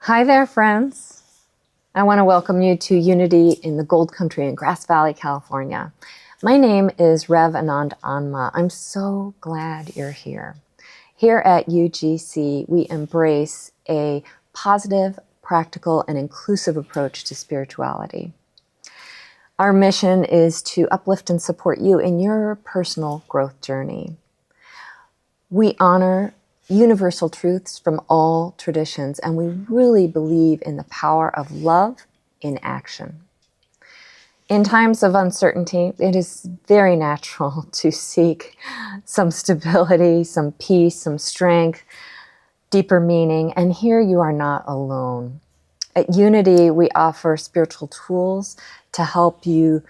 Hi there, friends. I want to welcome you to Unity in the Gold Country in Grass Valley, California. My name is Rev Anand Anma. I'm so glad you're here. Here at UGC, we embrace a positive, practical, and inclusive approach to spirituality. Our mission is to uplift and support you in your personal growth journey. We honor universal truths from all traditions, and we really believe in the power of love in action. In times of uncertainty, it is very natural to seek some stability, some peace, some strength, deeper meaning, and here you are not alone. At Unity, we offer spiritual tools to help you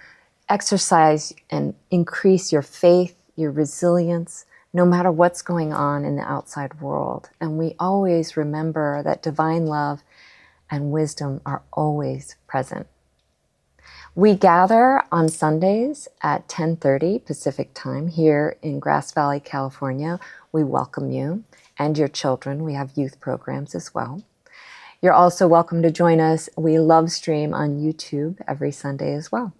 exercise and increase your faith, your resilience, no matter what's going on in the outside world. And we always remember that divine love and wisdom are always present. We gather on Sundays at 10:30 Pacific time here in Grass Valley, California. We welcome you and your children. We have youth programs as well. You're also welcome to join us. We live stream on YouTube every Sunday as well.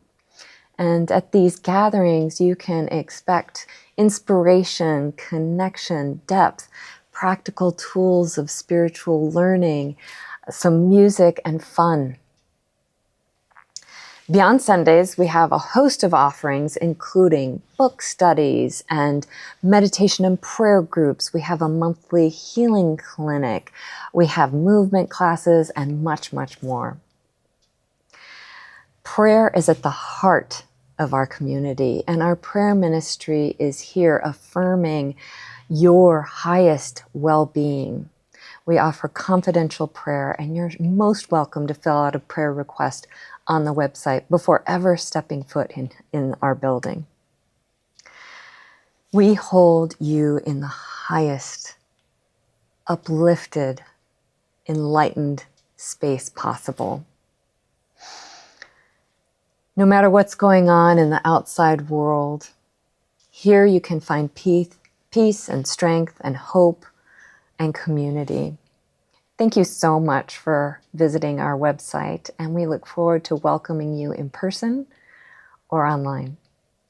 And at these gatherings, you can expect inspiration, connection, depth, practical tools of spiritual learning, some music and fun. Beyond Sundays, we have a host of offerings, including book studies and meditation and prayer groups. We have a monthly healing clinic. We have movement classes and much, much more. Prayer is at the heart of our community, and our prayer ministry is here affirming your highest well-being. We offer confidential prayer, and you're most welcome to fill out a prayer request on the website before ever stepping foot in our building. We hold you in the highest, uplifted, enlightened space possible. No matter what's going on in the outside world, here you can find peace and strength and hope and community. Thank you so much for visiting our website, and we look forward to welcoming you in person or online.